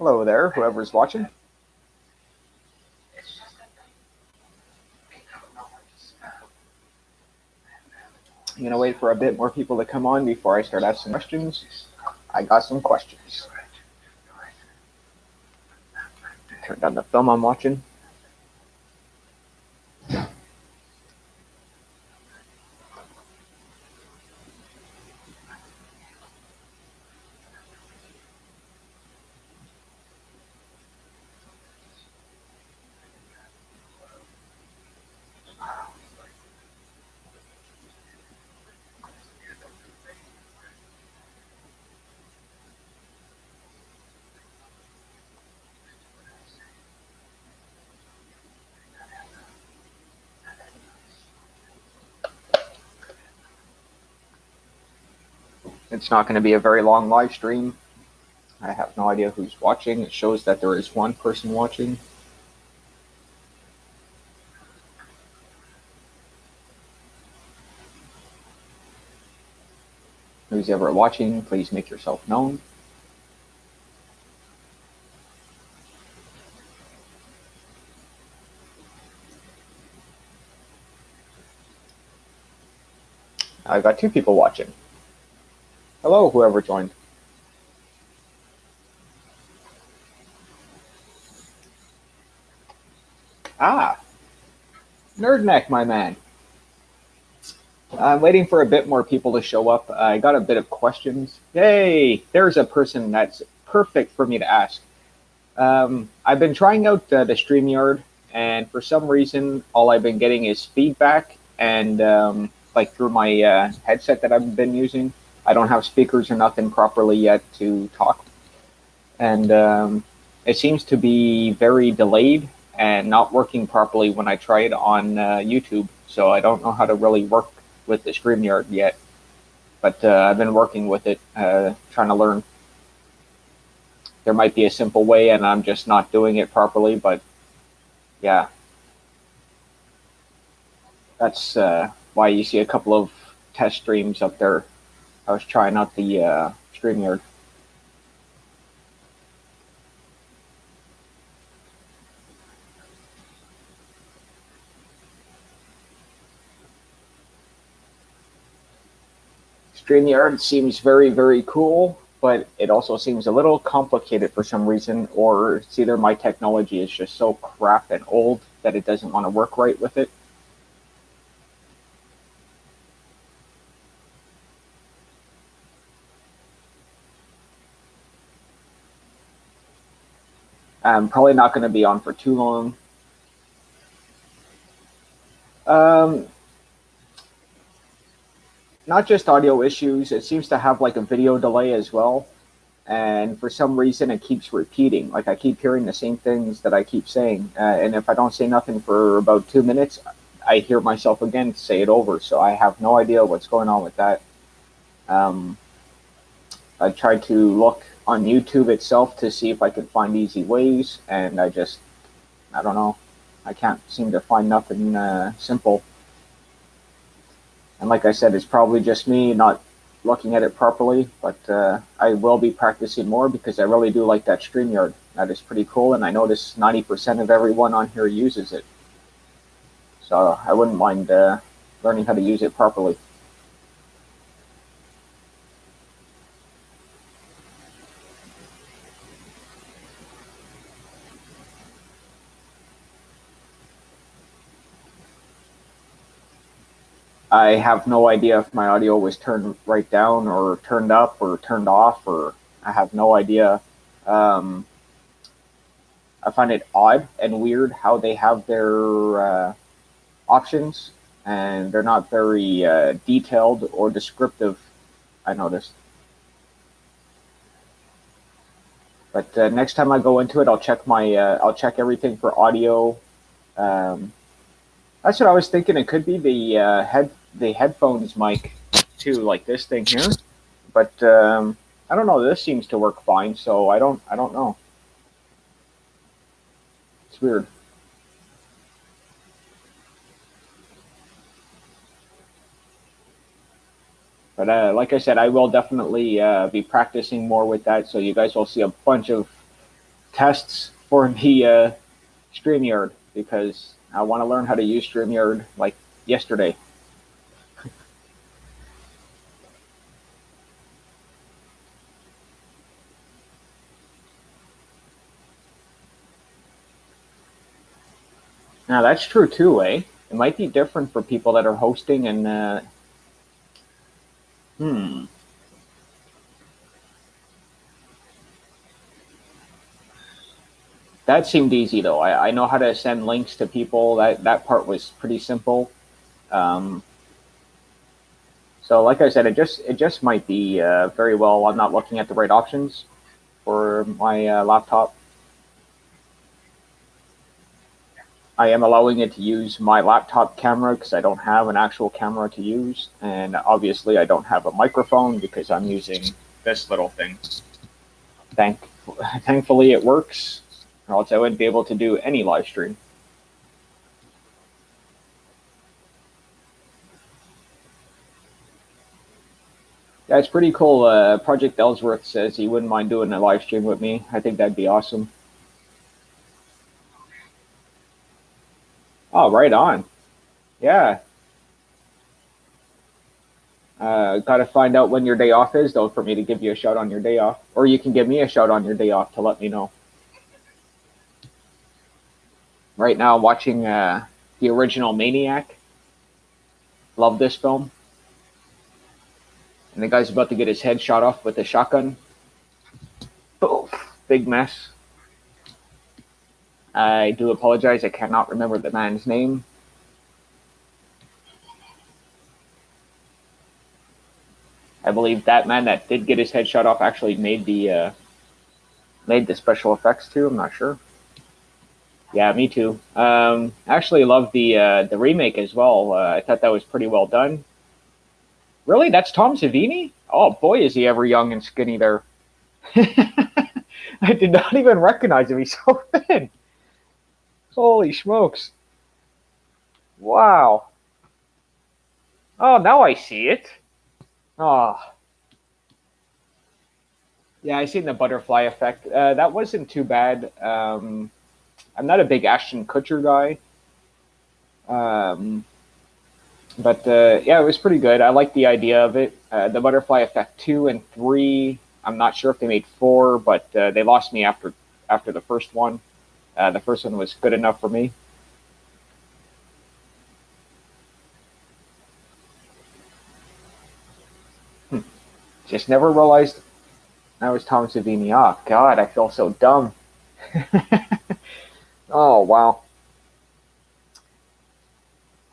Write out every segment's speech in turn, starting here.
Hello there, whoever's watching. I'm going to wait for a bit more people to come on before I start asking questions. I got some questions. Turn down the film I'm watching. It's not going to be a very long live stream. I have no idea who's watching. It shows that there is one person watching. Who's ever watching, please make yourself known. I've got two people watching. Hello, whoever joined. Nerdneck, my man. I'm waiting for a bit more people to show up. I got a bit of questions. Hey, there's a person that's perfect for me to ask. I've been trying out the StreamYard, and for some reason, all I've been getting is feedback, and like through my headset that I've been using, I don't have speakers or nothing properly yet to talk, and it seems to be very delayed and not working properly when I try it on YouTube. So I don't know how to really work with the StreamYard yet, but I've been working with it, trying to learn. There might be a simple way, and I'm just not doing it properly. But yeah, that's why you see a couple of test streams up there. I was trying out the StreamYard. StreamYard seems very, very cool, but it also seems a little complicated for some reason, or it's either my technology is just so crap and old that it doesn't want to work right with it. I'm probably not going to be on for too long. Um, Not just audio issues, it seems to have like a video delay as well. And for some reason, it keeps repeating. Like I keep hearing the same things that I keep saying. And if I don't say nothing for about 2 minutes, I hear myself again say it over. So I have no idea what's going on with that. Um, I tried to look on YouTube itself to see if I could find easy ways, and I don't know. I can't seem to find nothing simple. And like I said, it's probably just me not looking at it properly, but I will be practicing more because I really do like that StreamYard. That is pretty cool, and I notice 90% of everyone on here uses it. So I wouldn't mind learning how to use it properly. I have no idea if my audio was turned right down or turned up or turned off, or I have no idea. Um, I find it odd and weird how they have their options, and they're not very detailed or descriptive. I noticed. But next time I go into it, I'll check everything for audio. Um, that's what I was thinking. It could be the headphones mic too, like this thing here. But I don't know. This seems to work fine, so I don't know. It's weird. But like I said, I will definitely be practicing more with that. So you guys will see a bunch of tests for the StreamYard because I want to learn how to use StreamYard like yesterday. Now that's true too, eh? It might be different for people that are hosting and hmm. That seemed easy though. I know how to send links to people. That part was pretty simple. Um, so like I said, it just might be very well. I'm not looking at the right options for my laptop. I am allowing it to use my laptop camera because I don't have an actual camera to use, and obviously I don't have a microphone because I'm using this little thing. Thank, Thankfully it works, or else I wouldn't be able to do any live stream. Yeah, it's pretty cool. Project Ellsworth says he wouldn't mind doing a live stream with me. I think that'd be awesome. Oh, right on. Yeah. Got to find out when your day off is, though, for me to give you a shout on your day off. Or you can give me a shout on your day off to let me know. Right now, I'm watching the original Maniac. Love this film. And the guy's about to get his head shot off with a shotgun. Oof, big mess. I do apologize. I cannot remember the man's name. I believe that man that did get his head shot off actually made the special effects too. I'm not sure. Yeah, me too. Actually, love the remake as well. I thought that was pretty well done. Really, that's Tom Savini? Oh boy, is he ever young and skinny there. I did not even recognize him. He's so thin. Holy smokes! Wow. Oh, now I see it. Oh, yeah, I seen the butterfly effect. That wasn't too bad. I'm not a big Ashton Kutcher guy, um, but yeah, it was pretty good. I like the idea of it. The butterfly effect 2 and 3. I'm not sure if they made 4, but they lost me after the first one. The first one was good enough for me. Just never realized that was Tom Savini. Oh God, I feel so dumb. Oh wow.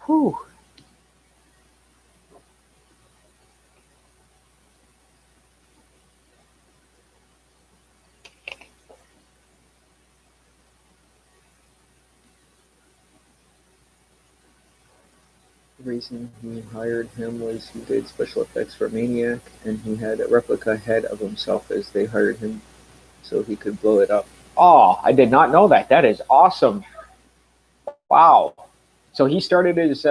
Whew. The reason he hired him was he did special effects for Maniac, and he had a replica head of himself as they hired him so he could blow it up. Oh, I did not know that. That is awesome. Wow. So he started his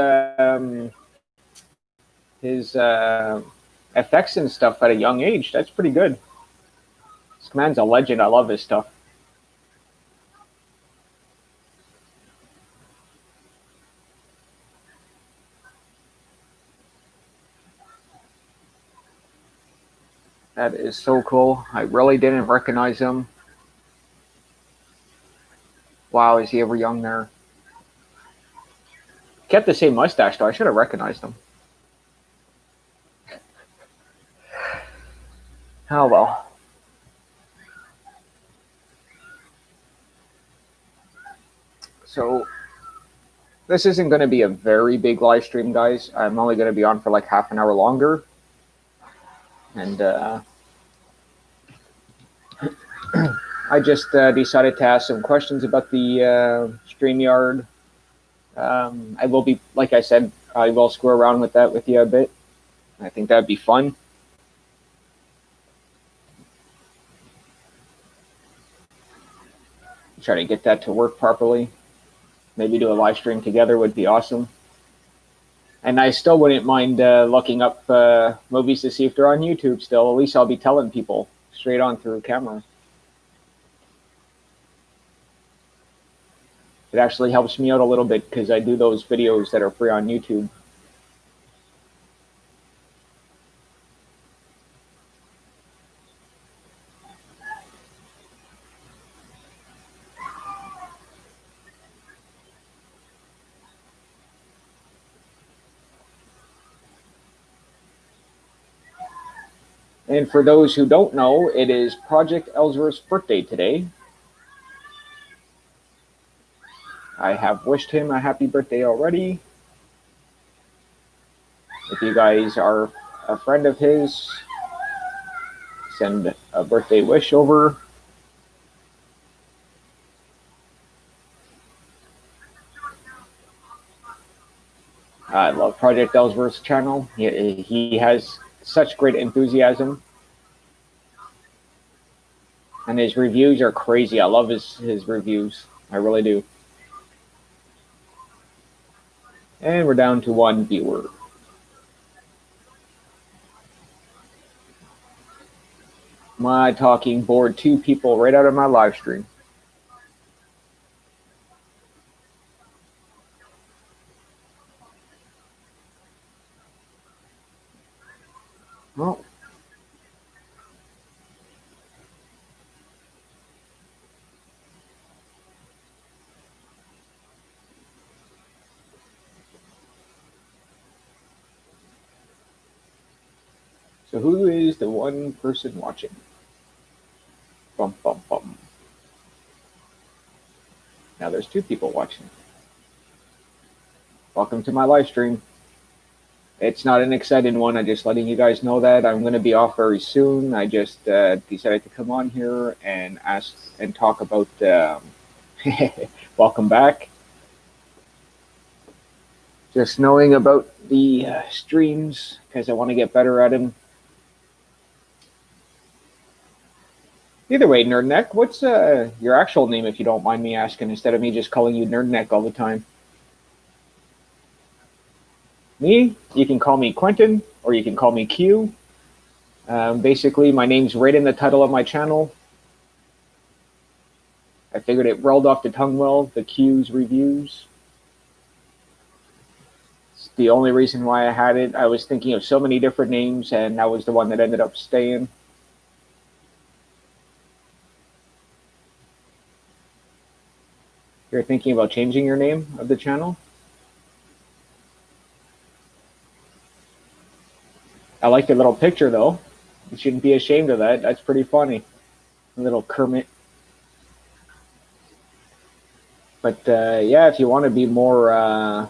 effects and stuff at a young age. That's pretty good. This man's a legend. I love his stuff. That is so cool. I really didn't recognize him. Wow, is he ever young there? Kept the same mustache though. I should have recognized him. Oh well. So this isn't going to be a very big live stream, guys. I'm only going to be on for like half an hour longer, and I just decided to ask some questions about the StreamYard. I will be, like I said, I will screw around with that with you a bit. I think that'd be fun. Try to get that to work properly. Maybe do a live stream together would be awesome. And I still wouldn't mind looking up movies to see if they're on YouTube still. At least I'll be telling people straight on through camera. It actually helps me out a little bit because I do those videos that are free on YouTube. And for those who don't know, it is Project Ellsworth's birthday today. I have wished him a happy birthday already. If you guys are a friend of his, send a birthday wish over. I love Project Ellsworth's channel. He has such great enthusiasm. And his reviews are crazy. I love his reviews. I really do. And we're down to 1 viewer. My talking bored 2 people right out of my live stream. Well, so who is the one person watching? Bum, bum, bum. Now there's 2 people watching. Welcome to my live stream. It's not an exciting one. I'm just letting you guys know that I'm going to be off very soon. I just decided to come on here and ask and talk about welcome back. Just knowing about the streams because I want to get better at them. Either way, Nerdneck, what's your actual name, if you don't mind me asking, instead of me just calling you Nerdneck all the time? Me, you can call me Quentin, or you can call me Q. Basically, my name's right in the title of my channel. I figured it rolled off the tongue well, the Q's reviews. It's the only reason why I had it. I was thinking of so many different names, and that was the one that ended up staying. You're thinking about changing your name of the channel? I like the little picture, though. You shouldn't be ashamed of that. That's pretty funny. A little Kermit. But yeah, if you want to be more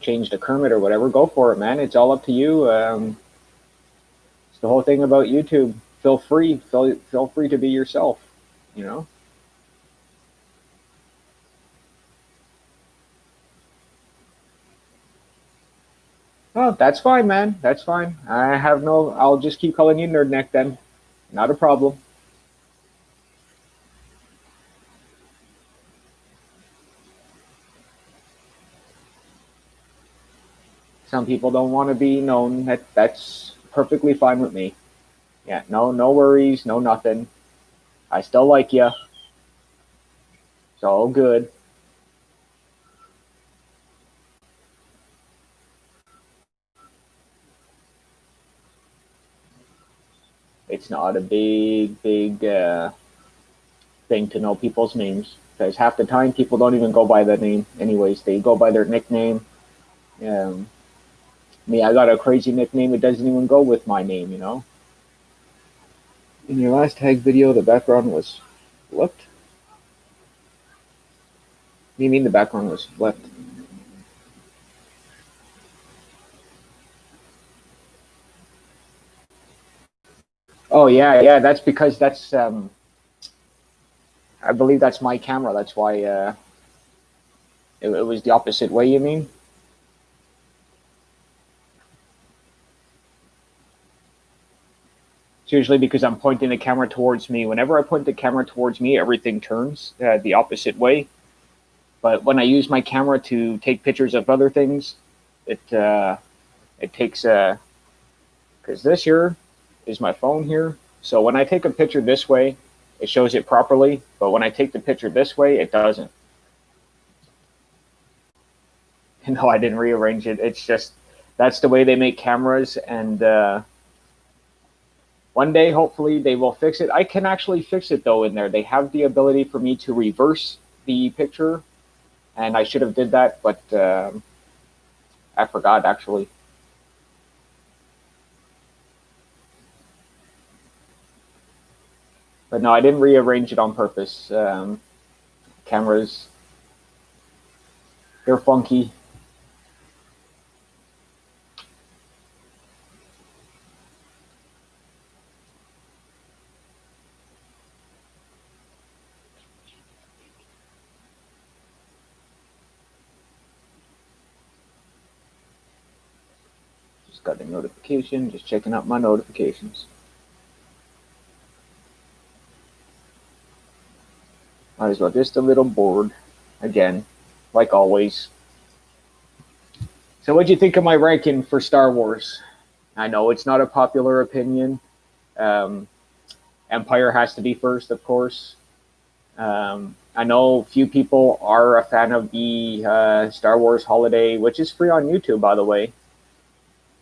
change to Kermit or whatever, go for it, man. It's all up to you. It's the whole thing about YouTube. Feel free to be yourself, you know? Oh, that's fine, man. That's fine. I'll just keep calling you Nerdneck then. Not a problem. Some people don't want to be known. That's perfectly fine with me. Yeah, no worries, no nothing. I still like you. It's all good. It's not a big thing to know people's names, because half the time people don't even go by the name anyways. They go by their nickname. Me, I got a crazy nickname. It doesn't even go with my name, you know? In your last tag video, the background was flipped? What do you mean the background was flipped? Oh, yeah, that's because that's, I believe that's my camera. That's why it was the opposite way, you mean? It's usually because I'm pointing the camera towards me. Whenever I point the camera towards me, everything turns the opposite way. But when I use my camera to take pictures of other things, it takes because this here is my phone here. So when I take a picture this way, it shows it properly, but when I take the picture this way, it doesn't. No, I didn't rearrange it. It's just, that's the way they make cameras, and one day, hopefully, they will fix it. I can actually fix it, though, in there. They have the ability for me to reverse the picture, and I should have did that, but I forgot, actually. But no, I didn't rearrange it on purpose. Cameras, they're funky. Just got a notification, just checking out my notifications. Might as well, just a little bored, again, like always. So what'd you think of my ranking for Star Wars? I know it's not a popular opinion. Empire has to be first, of course. I know few people are a fan of the Star Wars Holiday, which is free on YouTube, by the way.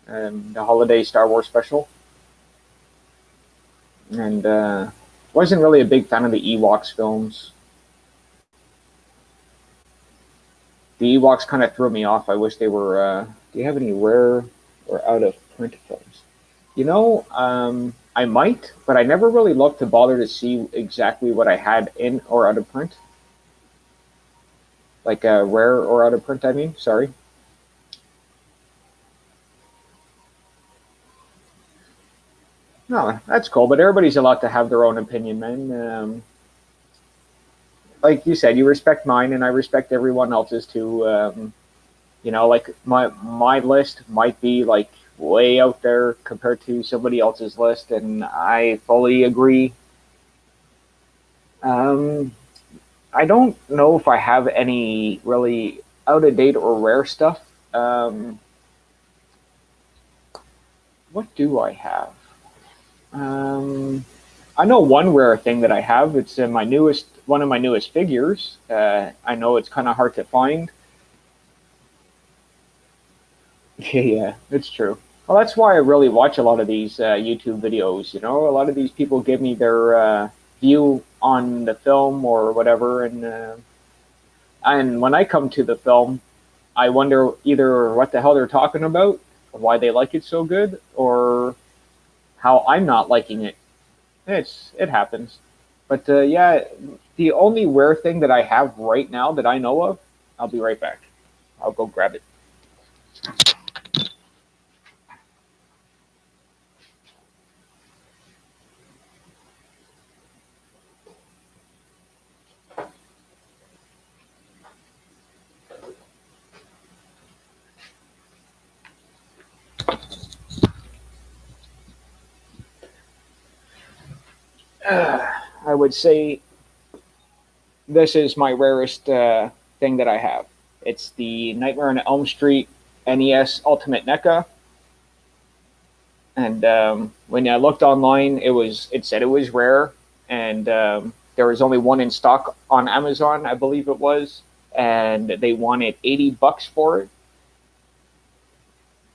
The Holiday Star Wars Special. And wasn't really a big fan of the Ewoks films. The Ewoks kind of threw me off. I wish they were... do you have any rare or out-of-print films? You know, I might, but I never really looked to bother to see exactly what I had in or out of print. Like rare or out of print, I mean. Sorry. No, that's cool, but everybody's allowed to have their own opinion, man. Like you said, you respect mine, and I respect everyone else's too. You know, like my list might be like way out there compared to somebody else's list, and I fully agree. I don't know if I have any really out of date or rare stuff. What do I have? I know one rare thing that I have. It's in one of my newest figures. I know it's kind of hard to find. Yeah, it's true. Well, that's why I really watch a lot of these YouTube videos. You know, a lot of these people give me their view on the film or whatever, and when I come to the film, I wonder either what the hell they're talking about, why they like it so good, or how I'm not liking it. It happens. But yeah, the only rare thing that I have right now that I know of, I'll be right back. I'll go grab it. I would say this is my rarest thing that I have. It's the Nightmare on Elm Street NES Ultimate NECA. And when I looked online, it said it was rare, and there was only one in stock on Amazon, I believe it was, and they wanted $80 for it.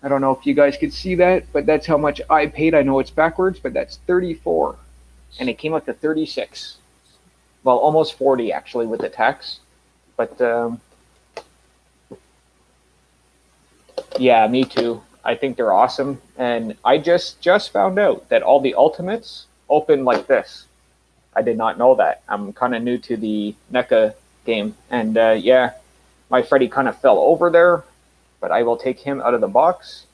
I don't know if you guys could see that, but that's how much I paid. I know it's backwards, but that's 34, and it came up to 36. Well, almost 40 actually with the tax, but yeah, me too. I think they're awesome, and I just found out that all the Ultimates open like this. I did not know that. I'm kind of new to the NECA game, and yeah, my Freddy kind of fell over there, but I will take him out of the box.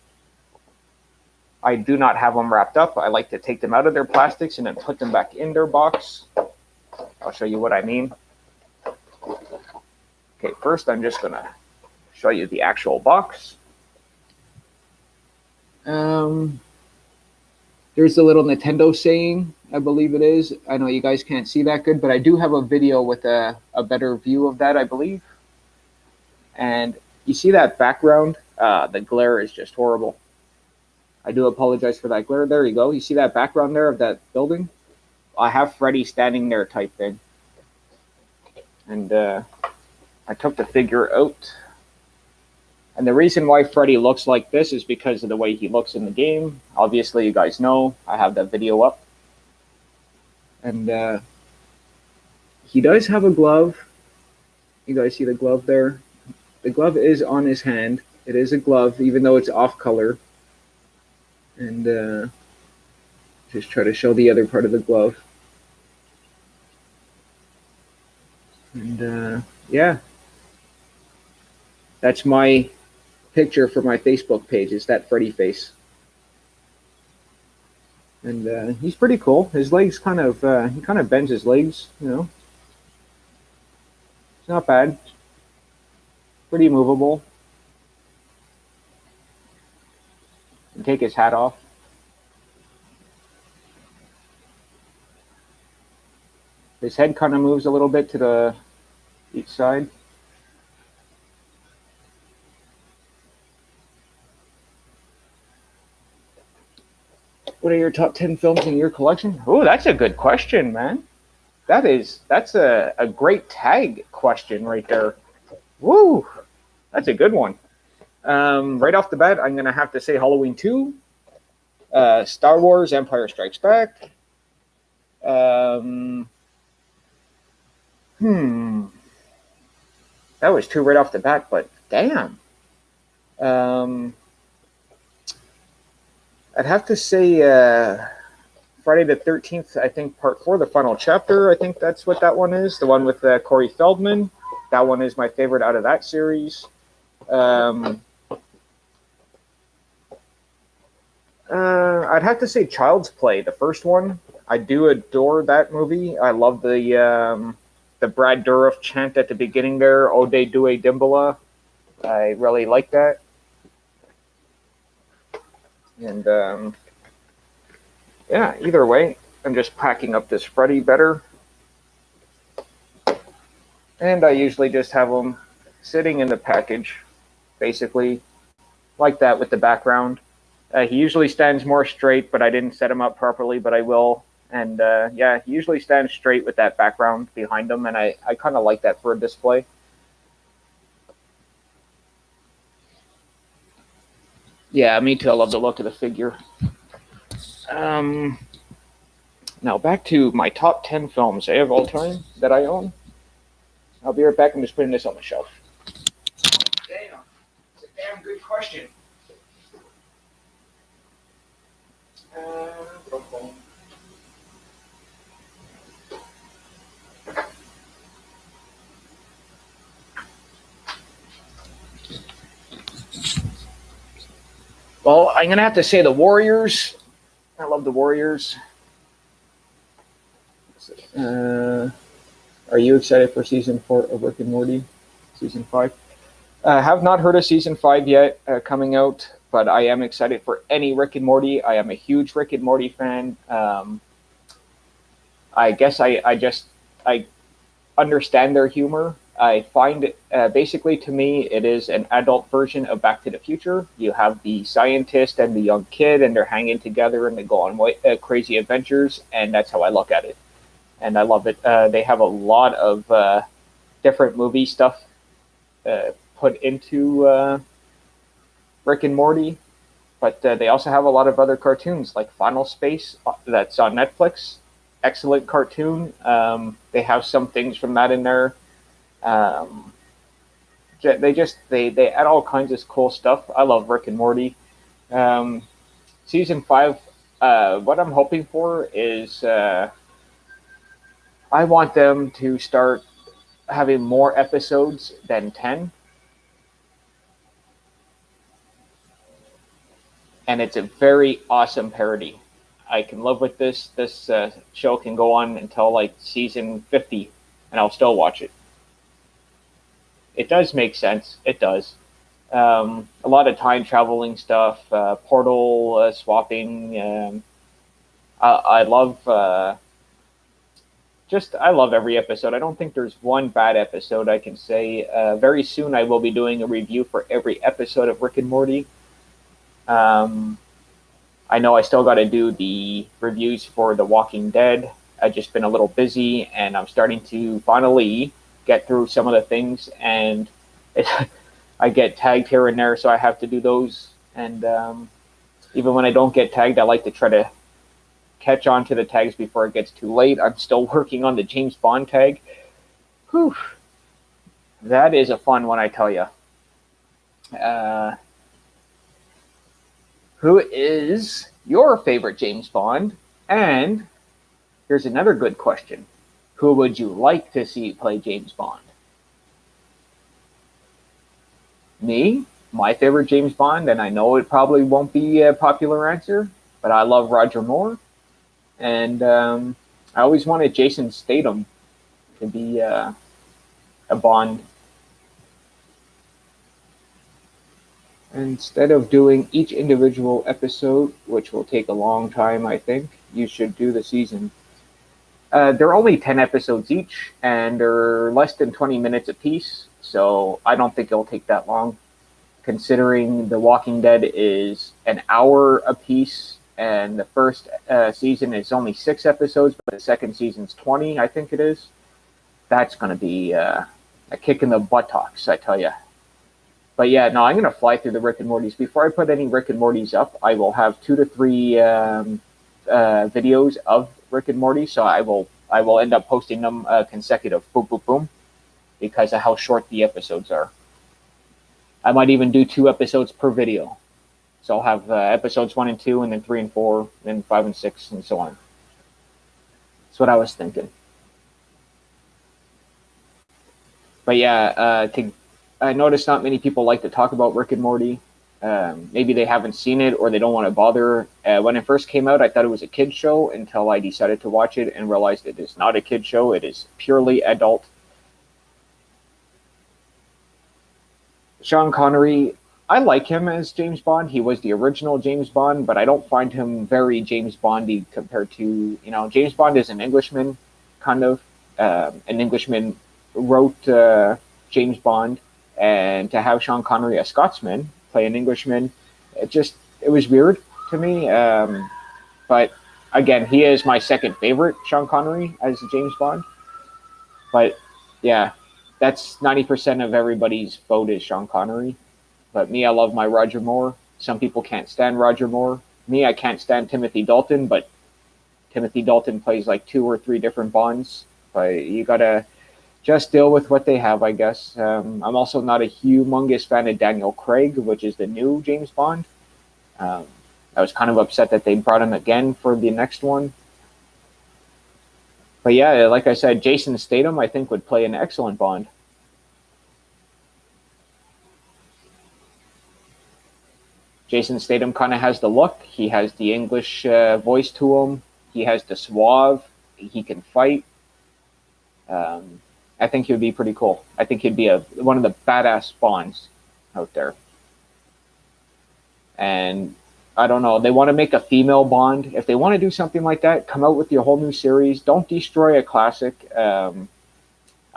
I do not have them wrapped up. I like to take them out of their plastics and then put them back in their box. I'll show you what I mean. Okay, first I'm just gonna show you the actual box. There's a little Nintendo saying, I believe it is. I know you guys can't see that good, but I do have a video with a better view of that, I believe. And you see that background? The glare is just horrible. I do apologize for that glare. There you go. You see that background there of that building? I have Freddy standing there type thing. And I took the figure out. And the reason why Freddy looks like this is because of the way he looks in the game. Obviously, you guys know I have that video up. And he does have a glove. You guys see the glove there? The glove is on his hand. It is a glove, even though it's off color. And just try to show the other part of the glove. And yeah, that's my picture for my Facebook page. Is that Freddy face? And he's pretty cool. His legs kind of he kind of bends his legs, you know. It's not bad. Pretty movable. And take his hat off. His head kind of moves a little bit to the each side. What are your top 10 films in your collection? Oh, that's a good question, man. That's a great tag question right there. Woo, that's a good one. Right off the bat, I'm gonna have to say Halloween 2, Star Wars: Empire Strikes Back. That was 2 right off the bat, but damn. I'd have to say Friday the 13th, I think part 4, the final chapter. I think that's what that one is. The one with Corey Feldman. That one is my favorite out of that series. I'd have to say Child's Play, the first one. I do adore that movie. I love the Brad Dourif chant at the beginning there, Ode Due Dimbala. I really like that. And yeah, either way, I'm just packing up this Freddy better. And I usually just have them sitting in the package, basically, like that with the background. He usually stands more straight, but I didn't set him up properly, but I will. And yeah, he usually stands straight with that background behind him, and I kind of like that for a display. Yeah, me too. I love the look of the figure. Now back to my top 10 films of all time that I own. I'll be right back. I'm just putting this on the shelf. Damn, it's a damn good question. Well, I'm going to have to say the Warriors. I love the Warriors. Are you excited for season 4 of Rick and Morty? Season 5? Have not heard of season 5 yet coming out, but I am excited for any Rick and Morty. I am a huge Rick and Morty fan. I guess I understand their humor. I find basically to me it is an adult version of Back to the Future. You have the scientist and the young kid, and they're hanging together and they go on crazy adventures, and that's how I look at it. And I love it. They have a lot of different movie stuff put into Rick and Morty, but they also have a lot of other cartoons like Final Space that's on Netflix. Excellent cartoon. They have some things from that in there. They add all kinds of cool stuff. I love Rick and Morty. Season 5. What I'm hoping for is I want them to start having more episodes than 10. And it's a very awesome parody. I can live with this. This show can go on until like season 50, and I'll still watch it. It does make sense. It does. A lot of time traveling stuff, portal swapping. I love I love every episode. I don't think there's one bad episode I can say. Very soon I will be doing a review for every episode of Rick and Morty. I know I still got to do the reviews for The Walking Dead. I've just been a little busy, and I'm starting to finally get through some of the things, and it, I get tagged here and there, so I have to do those. And even when I don't get tagged, I like to try to catch on to the tags before it gets too late. I'm still working on the James Bond tag. Whew. That is a fun one, I tell you. Who is your favorite James Bond? And here's another good question. Who would you like to see play James Bond? Me, my favorite James Bond, and I know it probably won't be a popular answer, but I love Roger Moore. And I always wanted Jason Statham to be a Bond. Instead of doing each individual episode, which will take a long time, I think, you should do the season. They're only 10 episodes each, and they're less than 20 minutes apiece, so I don't think it'll take that long. Considering The Walking Dead is an hour apiece, and the first season is only 6 episodes, but the second season's 20, I think it is. That's going to be a kick in the buttocks, I tell you. But yeah, no, I'm going to fly through the Rick and Morty's. Before I put any Rick and Morty's up, I will have 2 to 3 videos of Rick and Morty, so I will end up posting them consecutive, boom, boom, boom, because of how short the episodes are. I might even do 2 episodes per video. So I'll have episodes 1 and 2, and then 3 and 4, then 5 and 6, and so on. That's what I was thinking. But yeah, I noticed not many people like to talk about Rick and Morty. Maybe they haven't seen it or they don't want to bother. When it first came out, I thought it was a kid's show until I decided to watch it and realized it is not a kid's show. It is purely adult. Sean Connery, I like him as James Bond. He was the original James Bond, but I don't find him very James Bondy compared to, James Bond is an Englishman, kind of. An Englishman wrote James Bond, and to have Sean Connery, a Scotsman, play an Englishman, it was weird to me. But again, he is my second favorite, Sean Connery as James Bond. But yeah, that's 90% of everybody's vote is Sean Connery. But me, I love my Roger Moore. Some people can't stand Roger Moore. Me, I can't stand Timothy Dalton, but Timothy Dalton plays like 2 or 3 different Bonds. But you gotta just deal with what they have, I guess. I'm also not a humongous fan of Daniel Craig, which is the new James Bond. I was kind of upset that they brought him again for the next one. But yeah, like I said, Jason Statham, I think, would play an excellent Bond. Jason Statham kind of has the look. He has the English voice to him. He has the suave. He can fight. I think he would be pretty cool. I think he'd be one of the badass Bonds out there. And I don't know. They want to make a female Bond. If they want to do something like that, come out with your whole new series. Don't destroy a classic.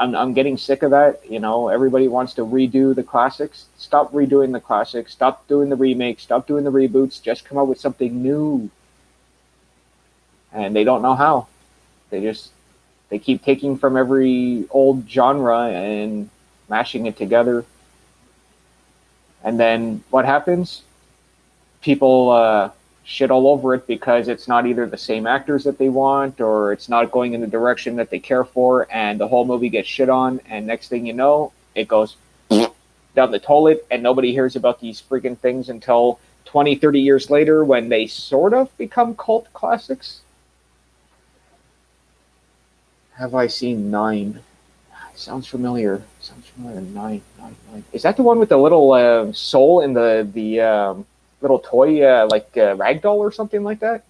I'm getting sick of that. Everybody wants to redo the classics. Stop redoing the classics. Stop doing the remakes. Stop doing the reboots. Just come out with something new. And they don't know how. They keep taking from every old genre and mashing it together. And then what happens? People shit all over it because it's not either the same actors that they want or it's not going in the direction that they care for, and the whole movie gets shit on, and next thing you know, it goes down the toilet, and nobody hears about these freaking things until 20, 30 years later when they sort of become cult classics. Have I seen 9? Sounds familiar. 9. Is that the one with the little soul in the little toy, like ragdoll or something like that?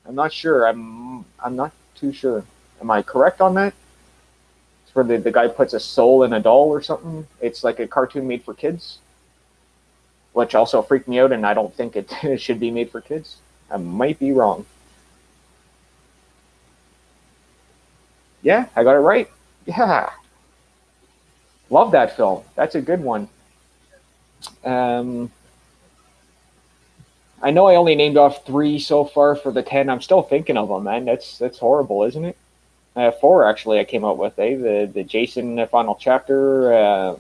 I'm not sure. I'm not too sure. Am I correct on that? It's where the guy puts a soul in a doll or something. It's like a cartoon made for kids, which also freaked me out, and I don't think it should be made for kids. I might be wrong. Yeah, I got it right. Yeah. Love that film. That's a good one. I know I only named off 3 so far for the 10. I'm still thinking of them, man. That's horrible, isn't it? Four actually. I came out with the Jason Final Chapter.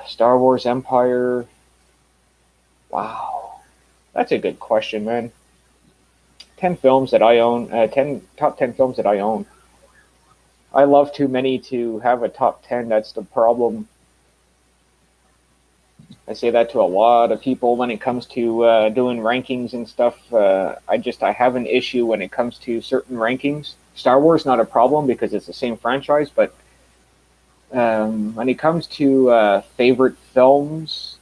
Star Wars Empire. Wow, that's a good question, man. 10 films that I own. Top 10 films that I own. I love too many to have a top 10. That's the problem. I say that to a lot of people when it comes to doing rankings and stuff. I have an issue when it comes to certain rankings. Star Wars not a problem because it's the same franchise, but when it comes to favorite films,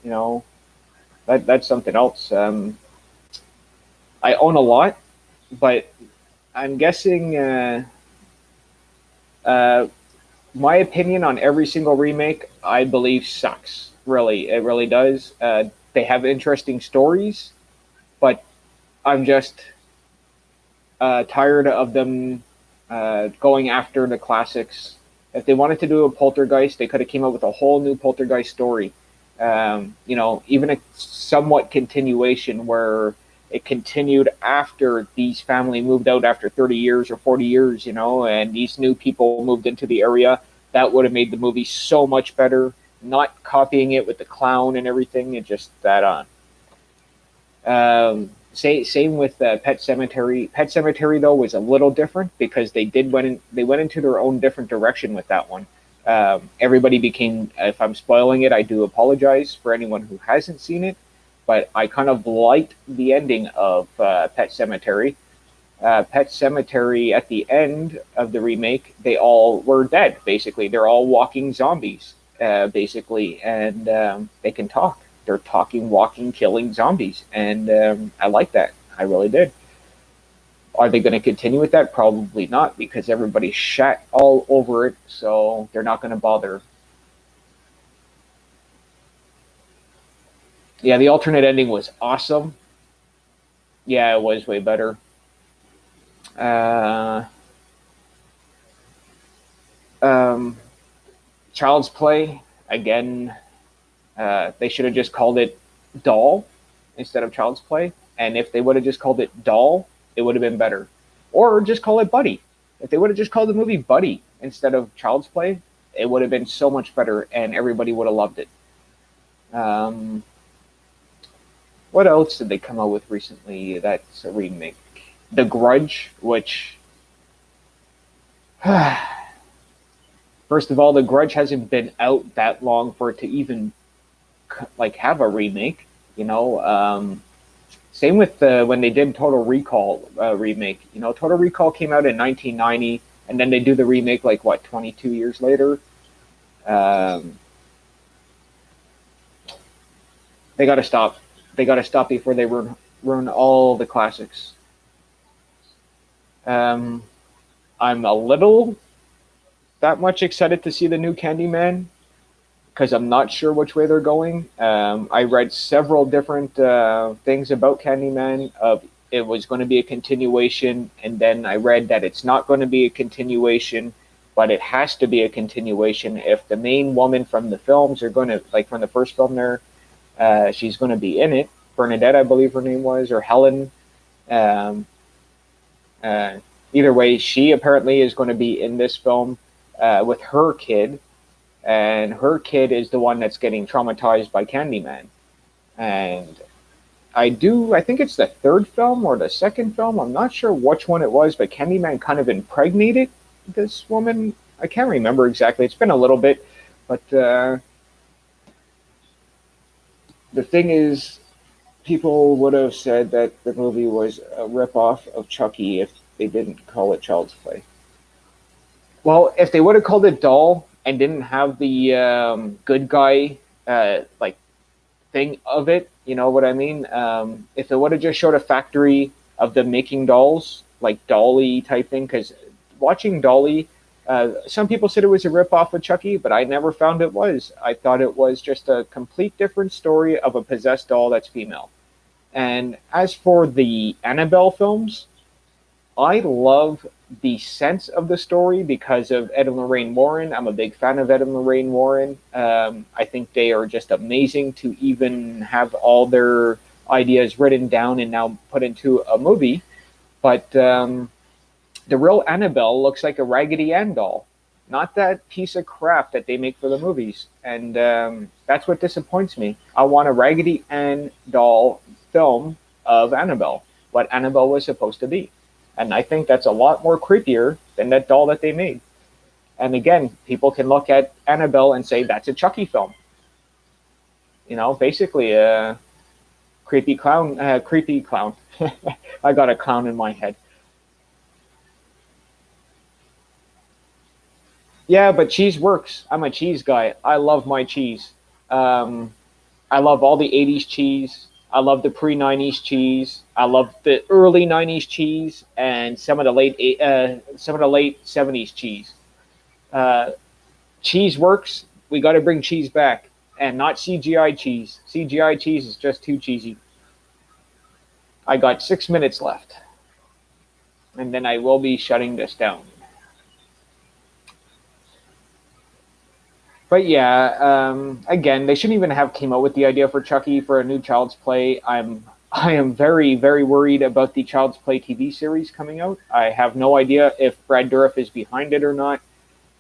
that's something else. I own a lot, but I'm guessing uh, my opinion on every single remake, I believe, sucks. Really, it really does. They have interesting stories, but I'm just tired of them going after the classics. If they wanted to do a Poltergeist, they could have came up with a whole new Poltergeist story. Even a somewhat continuation where it continued after these family moved out after 30 years or 40 years, and these new people moved into the area. That would have made the movie so much better. Not copying it with the clown and everything, and just that on. Same with Pet Cemetery. Pet Cemetery though was a little different because they went into their own different direction with that one. Everybody became. If I'm spoiling it, I do apologize for anyone who hasn't seen it. But I kind of liked the ending of Pet Cemetery. Pet Cemetery at the end of the remake, they all were dead. Basically, they're all walking zombies. Basically, and they can talk. They're talking, walking, killing zombies, and I like that. I really did. Are they going to continue with that? Probably not, because everybody shat all over it, so they're not going to bother. Yeah, the alternate ending was awesome. Yeah, it was way better. Uh, um, Child's Play again. They should have just called it Doll instead of Child's Play. And if they would have just called it Doll, it would have been better. Or just call it Buddy. If they would have just called the movie Buddy instead of Child's Play, it would have been so much better and everybody would have loved it. Um, what else did they come out with recently that's a remake? The Grudge, which. First of all, The Grudge hasn't been out that long for it to even have a remake. Same with when they did Total Recall remake. Total Recall came out in 1990, and then they do the remake 22 years later. Um, they got to stop. They got to stop before they ruin all the classics. Um, I'm a little that much excited to see the new Candyman because I'm not sure which way they're going. I read several different things about Candyman. It was going to be a continuation, and then I read that it's not going to be a continuation, but it has to be a continuation if the main woman from the films are going to, from the first film there, she's going to be in it. Bernadette, I believe her name was, or Helen. Um, uh, Either way, she apparently is going to be in this film with her kid, and her kid is the one that's getting traumatized by Candyman. And I think it's the third film or the second film. I'm not sure which one it was, but Candyman kind of impregnated this woman. I can't remember exactly. It's been a little bit, but the thing is, people would have said that the movie was a ripoff of Chucky if they didn't call it Child's Play. Well, if they would have called it Doll and didn't have the good guy thing of it, you know what I mean? If it would have just showed a factory of them making dolls, like Dolly type thing, because watching Dolly, some people said it was a ripoff of Chucky, but I never found it was. I thought it was just a complete different story of a possessed doll that's female. And as for the Annabelle films, I love the sense of the story because of Ed and Lorraine Warren. I'm a big fan of Ed and Lorraine Warren. I think they are just amazing to even have all their ideas written down and now put into a movie. But The real Annabelle looks like a Raggedy Ann doll, not that piece of crap that they make for the movies. And that's what disappoints me. I want a Raggedy Ann doll film of Annabelle, what Annabelle was supposed to be. And I think that's a lot more creepier than that doll that they made. And again, people can look at Annabelle and say that's a Chucky film. You know, basically a creepy clown. Creepy clown. I got a clown in my head. Yeah, but cheese works. I'm a cheese guy. I love my cheese. Um, I love all the '80s cheese. I love the pre '90s cheese. I love the early '90s cheese and some of the late '70s cheese. Uh, Cheese works. We got to bring cheese back, and not CGI cheese. CGI cheese is just too cheesy. I got 6 minutes left, and then I will be shutting this down. But yeah, again, they shouldn't even have came out with the idea for Chucky for a new Child's Play. I am very very worried about the Child's Play TV series coming out. I have no idea if Brad Dourif is behind it or not.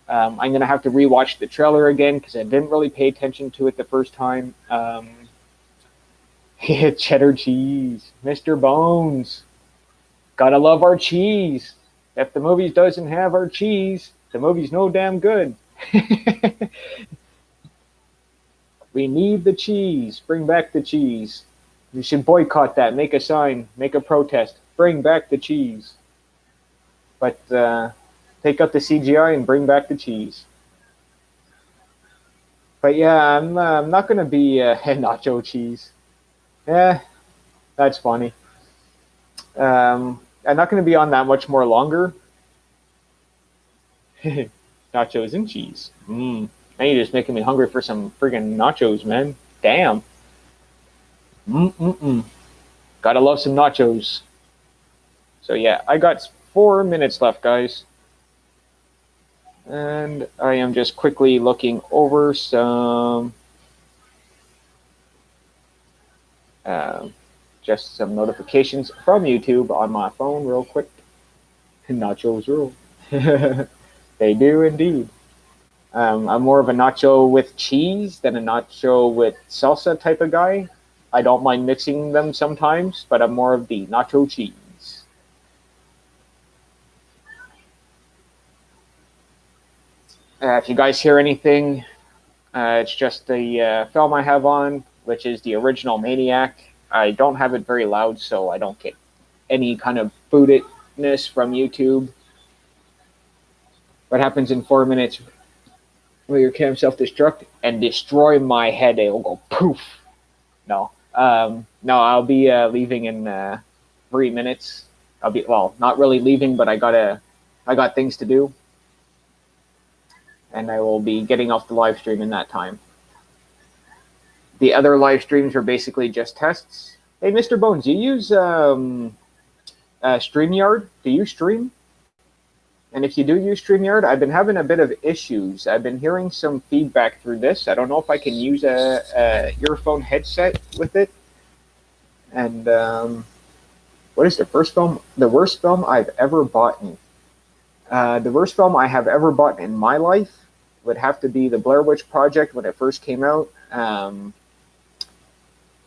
I'm gonna have to rewatch the trailer again because I didn't really pay attention to it the first time. Cheddar cheese, Mr. Bones. Gotta love our cheese. If the movies doesn't have our cheese, the movie's no damn good. We need the cheese. Bring back the cheese. You should boycott that. Make a sign. Make a protest. Bring back the cheese. But take out the CGI and bring back the cheese. But yeah, I'm not gonna be nacho cheese. Yeah, that's funny. I'm not gonna be on that much more longer. Nachos and cheese. Now you're just making me hungry for some friggin' nachos, man. Damn. Mm-mm-mm. Gotta love some nachos. So yeah, I got 4 minutes left, guys. And I am just quickly looking over um, just some notifications from YouTube on my phone real quick. Nachos rule. They do indeed. I'm more of a nacho with cheese than a nacho with salsa type of guy. I don't mind mixing them sometimes, but I'm more of the nacho cheese. If you guys hear anything, it's just the film I have on, which is the original Maniac. I don't have it very loud, so I don't get any kind of bootedness from YouTube. What happens in 4 minutes? Will your cam self-destruct and destroy my head? It will go poof. No, no, I'll be leaving in 3 minutes. I'll be not really leaving, but I got things to do, and I will be getting off the live stream in that time. The other live streams are basically just tests. Hey, Mr. Bones, you use StreamYard? Do you stream? And if you do use StreamYard, I've been having a bit of issues. I've been hearing some feedback through this. I don't know if I can use a earphone headset with it. And what is the worst film I've ever bought? The worst film I have ever bought in my life would have to be the Blair Witch Project when it first came out.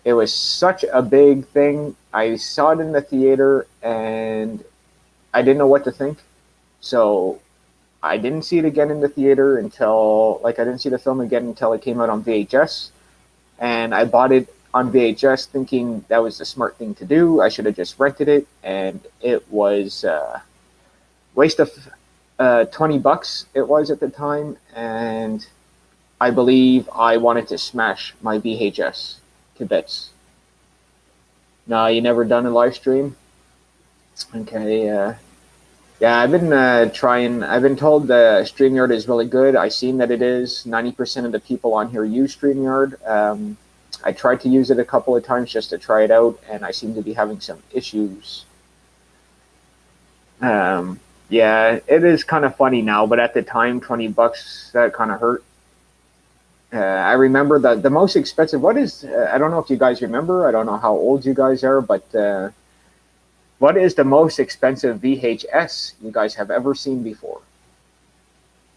It was such a big thing. I saw it in the theater and I didn't know what to think. So I didn't see it again in the theater I didn't see the film again until it came out on VHS. And I bought it on VHS thinking that was the smart thing to do. I should have just rented it. And it was a waste of $20 it was at the time. And I believe I wanted to smash my VHS to bits. No, you never done a live stream? Okay, yeah, I've been trying. I've been told StreamYard is really good. I've seen that it is. 90% of the people on here use StreamYard. I tried to use it a couple of times just to try it out, and I seem to be having some issues. Yeah, it is kind of funny now, but at the time, $20, that kind of hurt. I remember the most expensive. I don't know if you guys remember. I don't know how old you guys are, but What is the most expensive VHS you guys have ever seen before?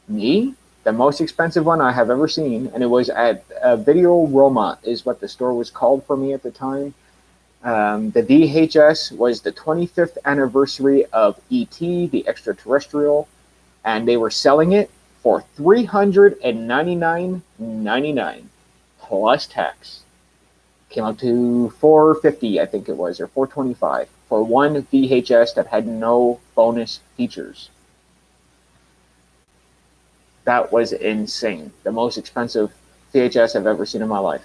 Me? The most expensive one I have ever seen, and it was at Video Roma, is what the store was called for me at the time. The VHS was the 25th anniversary of E.T., the extraterrestrial, and they were selling it for $399.99 plus tax. Came out to $450, I think it was, or $425 for one VHS that had no bonus features. That was insane. The most expensive VHS I've ever seen in my life.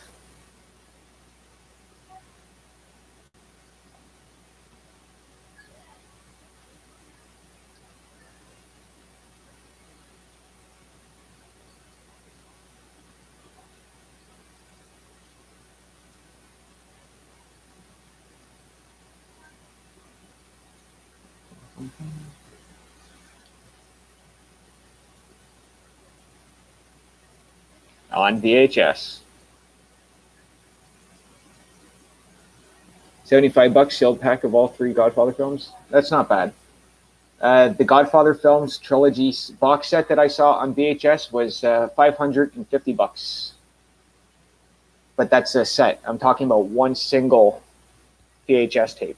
On VHS. $75 sealed pack of all three Godfather films. That's not bad. The Godfather films trilogy box set that I saw on VHS was $550. But that's a set. I'm talking about one single VHS tape.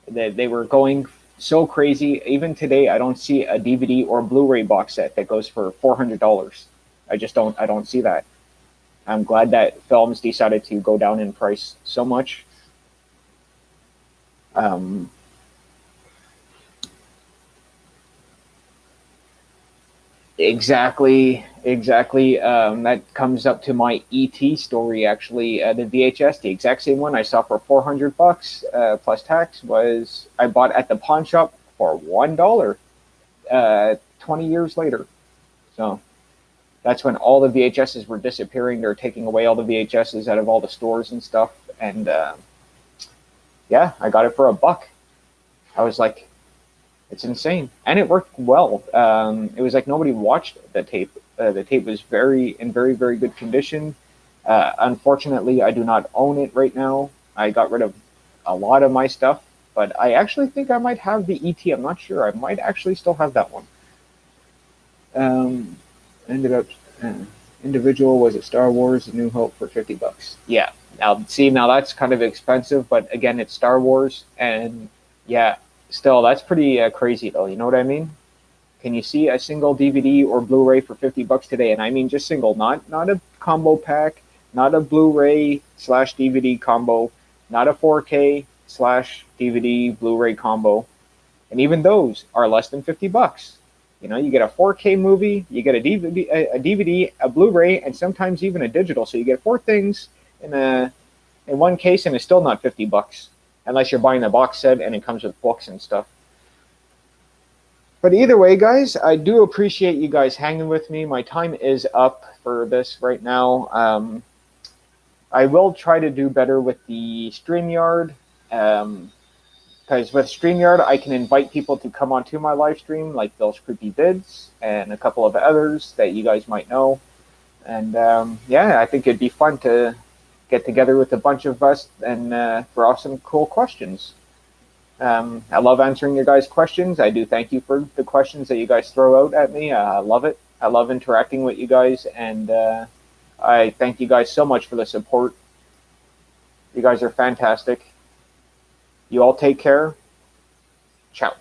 They were going so crazy. Even today, I don't see a DVD or Blu-ray box set that goes for $400. I don't see that. I'm glad that films decided to go down in price so much. Exactly. That comes up to my ET story. Actually, the VHS, the exact same one I saw for $400 plus tax, was I bought at the pawn shop for $1. 20 years later, so that's when all the VHSs were disappearing. They're taking away all the VHSs out of all the stores and stuff, and yeah, I got it for $1. I was like, it's insane, and it worked well. It was like nobody watched the tape. The tape was in very, very good condition. Unfortunately, I do not own it right now. I got rid of a lot of my stuff, but I actually think I might have the ET. I'm not sure. I might actually still have that one. Ended up individual was it Star Wars: A New Hope for $50. Yeah. Now that's kind of expensive, but again, it's Star Wars, and yeah. Still, that's pretty crazy, though. You know what I mean? Can you see a single DVD or Blu-ray for $50 today? And I mean just single, not a combo pack, not a Blu-ray / DVD combo, not a 4K / DVD Blu-ray combo, and even those are less than $50. You know, you get a 4K movie, you get a DVD, a Blu-ray, and sometimes even a digital. So you get 4 things in one case, and it's still not $50. Unless you're buying the box set and it comes with books and stuff. But either way, guys, I do appreciate you guys hanging with me. My time is up for this right now. I will try to do better with the StreamYard. Because with StreamYard, I can invite people to come onto my live stream, like those Creepy Bids and a couple of others that you guys might know. And yeah, I think it'd be fun to get together with a bunch of us and throw out some cool questions. I love answering your guys' questions. I do thank you for the questions that you guys throw out at me. I love it. I love interacting with you guys, and I thank you guys so much for the support. You guys are fantastic. You all take care. Ciao.